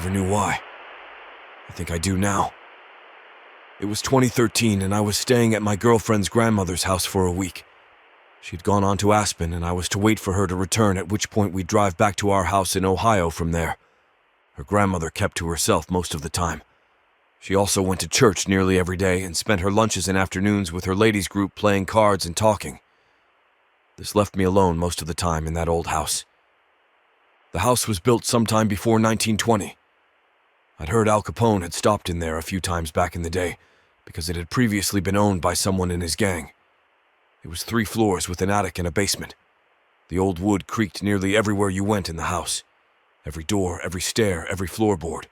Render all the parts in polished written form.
never knew why. I think I do now. It was 2013 and I was staying at my girlfriend's grandmother's house for a week. She'd gone on to Aspen and I was to wait for her to return, at which point we'd drive back to our house in Ohio from there. Her grandmother kept to herself most of the time. She also went to church nearly every day and spent her lunches and afternoons with her ladies' group playing cards and talking. This left me alone most of the time in that old house. The house was built sometime before 1920. I'd heard Al Capone had stopped in there a few times back in the day because it had previously been owned by someone in his gang. It was 3 floors with an attic and a basement. The old wood creaked nearly everywhere you went in the house. Every door, every stair, every floorboard.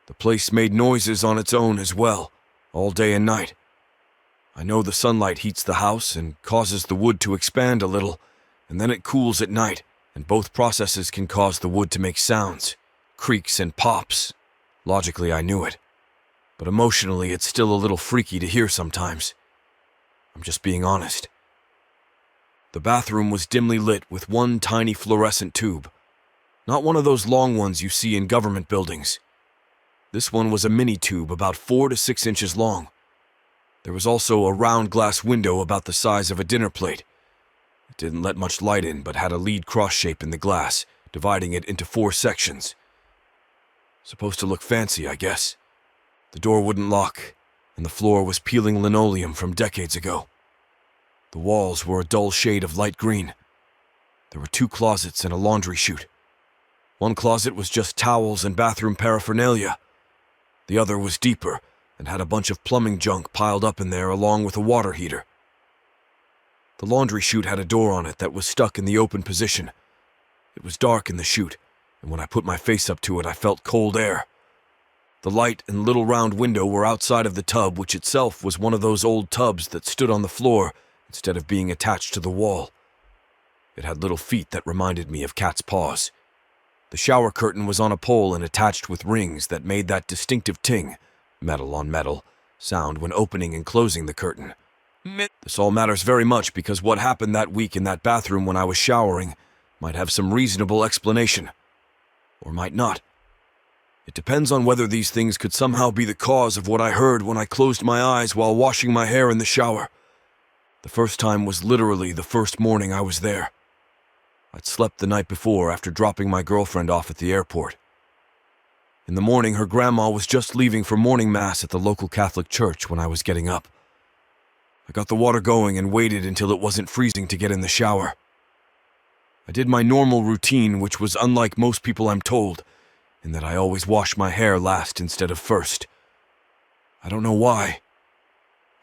The place made noises on its own as well, all day and night. I know the sunlight heats the house and causes the wood to expand a little, and then it cools at night, and both processes can cause the wood to make sounds, creaks and pops. Logically, I knew it, but emotionally, it's still a little freaky to hear sometimes. I'm just being honest. The bathroom was dimly lit with one tiny fluorescent tube. Not one of those long ones you see in government buildings. This one was a mini tube about 4 to 6 inches long. There was also a round glass window about the size of a dinner plate. It didn't let much light in, but had a lead cross shape in the glass, dividing it into 4 sections. Supposed to look fancy, I guess. The door wouldn't lock, and the floor was peeling linoleum from decades ago. The walls were a dull shade of light green. There were 2 closets and a laundry chute. One closet was just towels and bathroom paraphernalia. The other was deeper and had a bunch of plumbing junk piled up in there along with a water heater. The laundry chute had a door on it that was stuck in the open position. It was dark in the chute, and when I put my face up to it, I felt cold air. The light and little round window were outside of the tub, which itself was one of those old tubs that stood on the floor instead of being attached to the wall. It had little feet that reminded me of cat's paws. The shower curtain was on a pole and attached with rings that made that distinctive ting, metal on metal, sound when opening and closing the curtain. This all matters very much because what happened that week in that bathroom when I was showering might have some reasonable explanation. Or might not. It depends on whether these things could somehow be the cause of what I heard when I closed my eyes while washing my hair in the shower. The first time was literally the first morning I was there. I'd slept the night before after dropping my girlfriend off at the airport. In the morning, her grandma was just leaving for morning mass at the local Catholic church when I was getting up. I got the water going and waited until it wasn't freezing to get in the shower. I did my normal routine, which was unlike most people I'm told, in that I always wash my hair last instead of first. I don't know why.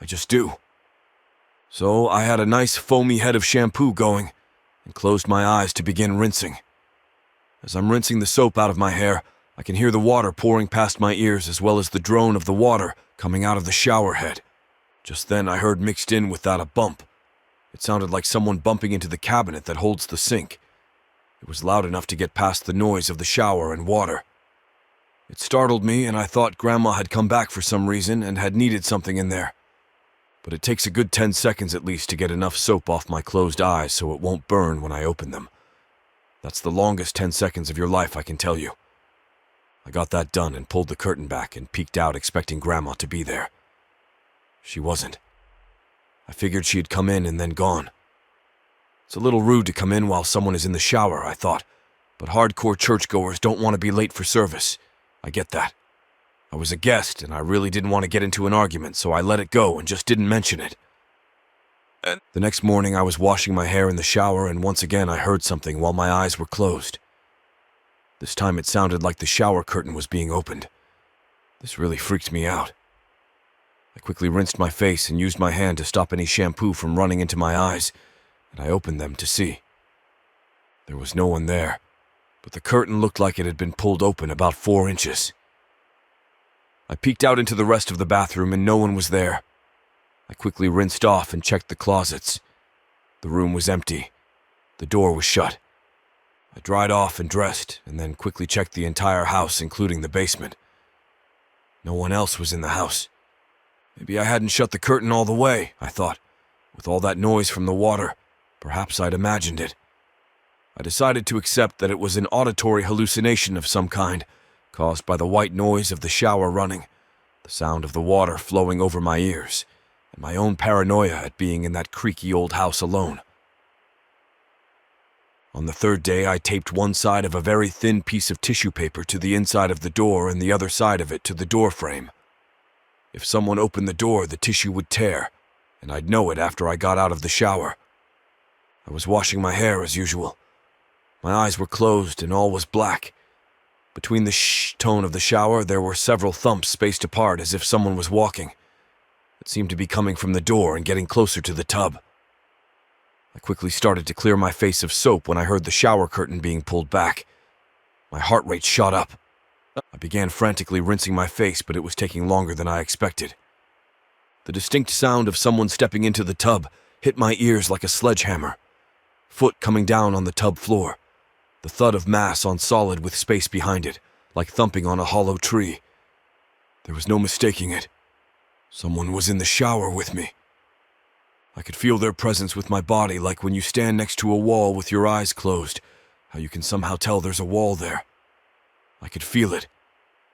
I just do. So I had a nice foamy head of shampoo going and closed my eyes to begin rinsing. As I'm rinsing the soap out of my hair, I can hear the water pouring past my ears as well as the drone of the water coming out of the shower head. Just then I heard mixed in with that a bump. It sounded like someone bumping into the cabinet that holds the sink. It was loud enough to get past the noise of the shower and water. It startled me and I thought Grandma had come back for some reason and had needed something in there. But it takes a good 10 seconds at least to get enough soap off my closed eyes so it won't burn when I open them. That's the longest 10 seconds of your life, I can tell you. I got that done and pulled the curtain back and peeked out expecting Grandma to be there. She wasn't. I figured she had come in and then gone. It's a little rude to come in while someone is in the shower, I thought, but hardcore churchgoers don't want to be late for service. I get that. I was a guest, and I really didn't want to get into an argument, so I let it go and just didn't mention it. The next morning, I was washing my hair in the shower, and once again I heard something while my eyes were closed. This time it sounded like the shower curtain was being opened. This really freaked me out. I quickly rinsed my face and used my hand to stop any shampoo from running into my eyes, and I opened them to see. There was no one there, but the curtain looked like it had been pulled open about 4 inches. I peeked out into the rest of the bathroom and no one was there. I quickly rinsed off and checked the closets. The room was empty. The door was shut. I dried off and dressed, and then quickly checked the entire house, including the basement. No one else was in the house. Maybe I hadn't shut the curtain all the way, I thought. With all that noise from the water, perhaps I'd imagined it. I decided to accept that it was an auditory hallucination of some kind, caused by the white noise of the shower running, the sound of the water flowing over my ears, and my own paranoia at being in that creaky old house alone. On the third day, I taped one side of a very thin piece of tissue paper to the inside of the door and the other side of it to the door frame. If someone opened the door, the tissue would tear, and I'd know it after I got out of the shower. I was washing my hair as usual. My eyes were closed and all was black. Between the shh tone of the shower, there were several thumps spaced apart as if someone was walking. It seemed to be coming from the door and getting closer to the tub. I quickly started to clear my face of soap when I heard the shower curtain being pulled back. My heart rate shot up. I began frantically rinsing my face, but it was taking longer than I expected. The distinct sound of someone stepping into the tub hit my ears like a sledgehammer. Foot coming down on the tub floor. The thud of mass on solid with space behind it, like thumping on a hollow tree. There was no mistaking it. Someone was in the shower with me. I could feel their presence with my body, like when you stand next to a wall with your eyes closed, how you can somehow tell there's a wall there. I could feel it.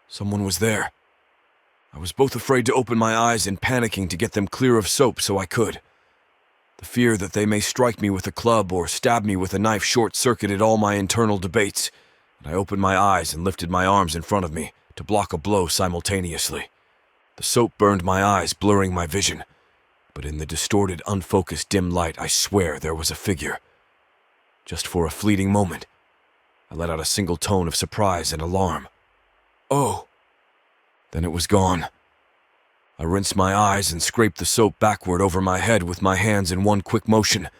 Someone was there. I was both afraid to open my eyes and panicking to get them clear of soap so I could. The fear that they may strike me with a club or stab me with a knife short-circuited all my internal debates, and I opened my eyes and lifted my arms in front of me to block a blow simultaneously. The soap burned my eyes, blurring my vision. But in the distorted, unfocused dim light, I swear there was a figure. Just for a fleeting moment, I let out a single tone of surprise and alarm. "Oh!" Then it was gone. I rinsed my eyes and scraped the soap backward over my head with my hands in one quick motion,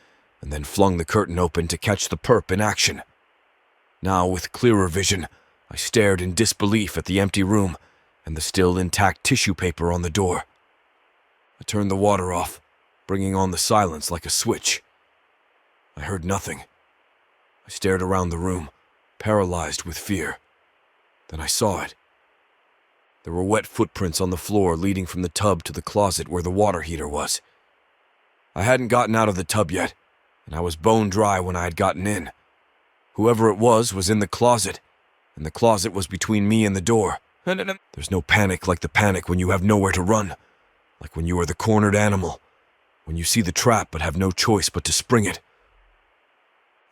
and then flung the curtain open to catch the perp in action. Now, with clearer vision, I stared in disbelief at the empty room and the still intact tissue paper on the door. I turned the water off, bringing on the silence like a switch. I heard nothing. I stared around the room, paralyzed with fear. Then I saw it. There were wet footprints on the floor leading from the tub to the closet where the water heater was. I hadn't gotten out of the tub yet, and I was bone dry when I had gotten in. Whoever it was in the closet, and the closet was between me and the door. There's no panic like the panic when you have nowhere to run. Like when you are the cornered animal, when you see the trap but have no choice but to spring it.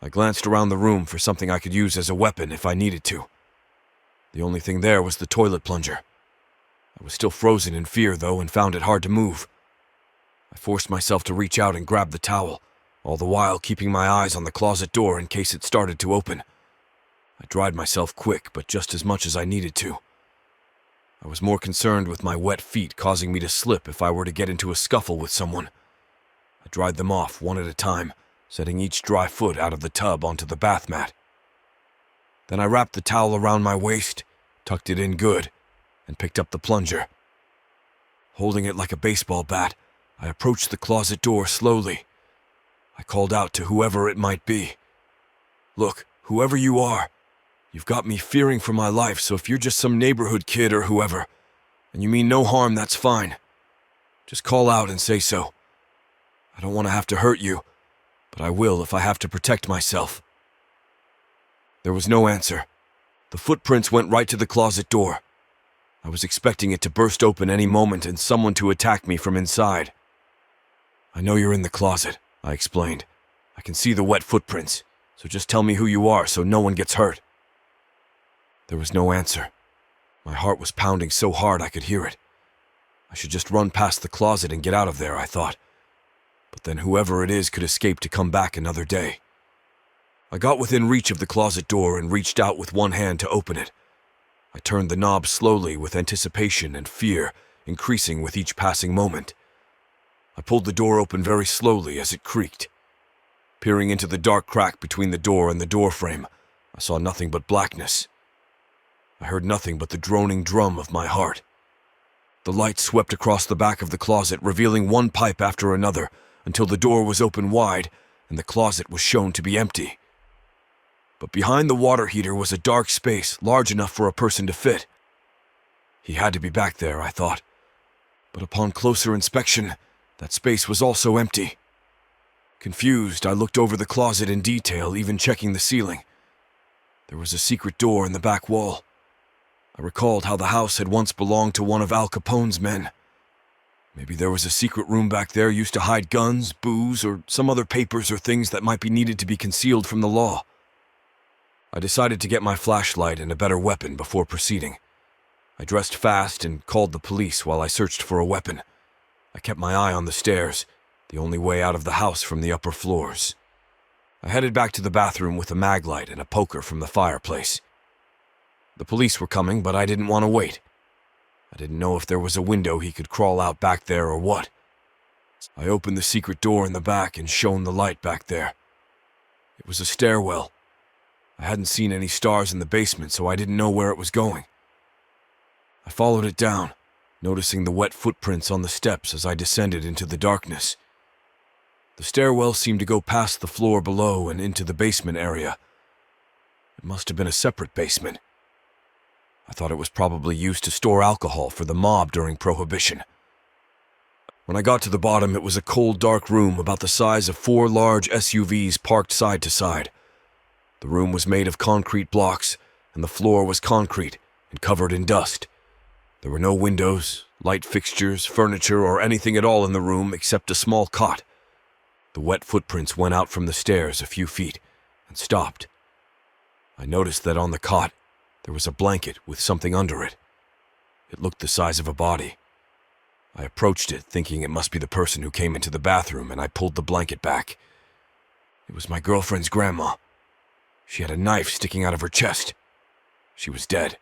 I glanced around the room for something I could use as a weapon if I needed to. The only thing there was the toilet plunger. I was still frozen in fear, though, and found it hard to move. I forced myself to reach out and grab the towel, all the while keeping my eyes on the closet door in case it started to open. I dried myself quick, but just as much as I needed to. I was more concerned with my wet feet causing me to slip if I were to get into a scuffle with someone. I dried them off one at a time, setting each dry foot out of the tub onto the bath mat. Then I wrapped the towel around my waist, tucked it in good, and picked up the plunger. Holding it like a baseball bat, I approached the closet door slowly. I called out to whoever it might be. "Look, whoever you are, you've got me fearing for my life, so if you're just some neighborhood kid or whoever, and you mean no harm, that's fine. Just call out and say so. I don't want to have to hurt you, but I will if I have to protect myself." There was no answer. The footprints went right to the closet door. I was expecting it to burst open any moment and someone to attack me from inside. "I know you're in the closet," I explained. "I can see the wet footprints, so just tell me who you are so no one gets hurt." There was no answer. My heart was pounding so hard I could hear it. I should just run past the closet and get out of there, I thought. But then whoever it is could escape to come back another day. I got within reach of the closet door and reached out with one hand to open it. I turned the knob slowly with anticipation and fear increasing with each passing moment. I pulled the door open very slowly as it creaked. Peering into the dark crack between the door and the door frame, I saw nothing but blackness. I heard nothing but the droning drum of my heart. The light swept across the back of the closet, revealing one pipe after another, until the door was open wide and the closet was shown to be empty. But behind the water heater was a dark space large enough for a person to fit. He had to be back there, I thought. But upon closer inspection, that space was also empty. Confused, I looked over the closet in detail, even checking the ceiling. There was a secret door in the back wall. I recalled how the house had once belonged to one of Al Capone's men. Maybe there was a secret room back there used to hide guns, booze, or some other papers or things that might be needed to be concealed from the law. I decided to get my flashlight and a better weapon before proceeding. I dressed fast and called the police while I searched for a weapon. I kept my eye on the stairs, the only way out of the house from the upper floors. I headed back to the bathroom with a mag light and a poker from the fireplace. The police were coming, but I didn't want to wait. I didn't know if there was a window he could crawl out back there or what. I opened the secret door in the back and shone the light back there. It was a stairwell. I hadn't seen any stars in the basement, so I didn't know where it was going. I followed it down, noticing the wet footprints on the steps as I descended into the darkness. The stairwell seemed to go past the floor below and into the basement area. It must have been a separate basement. I thought it was probably used to store alcohol for the mob during Prohibition. When I got to the bottom, it was a cold, dark room about the size of 4 large SUVs parked side to side. The room was made of concrete blocks, and the floor was concrete and covered in dust. There were no windows, light fixtures, furniture, or anything at all in the room except a small cot. The wet footprints went out from the stairs a few feet and stopped. I noticed that on the cot, there was a blanket with something under it. It looked the size of a body. I approached it, thinking it must be the person who came into the bathroom, and I pulled the blanket back. It was my girlfriend's grandma. She had a knife sticking out of her chest. She was dead.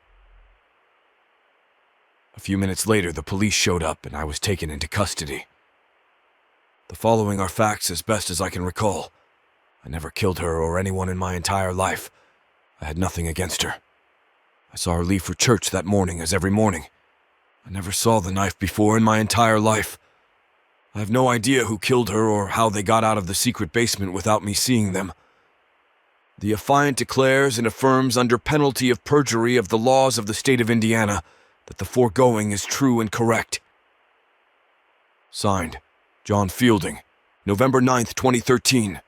A few minutes later, the police showed up, and I was taken into custody. The following are facts as best as I can recall. I never killed her or anyone in my entire life. I had nothing against her. I saw her leave for church that morning as every morning. I never saw the knife before in my entire life. I have no idea who killed her or how they got out of the secret basement without me seeing them. The affiant declares and affirms under penalty of perjury of the laws of the state of Indiana that the foregoing is true and correct. Signed, John Fielding, November 9th, 2013.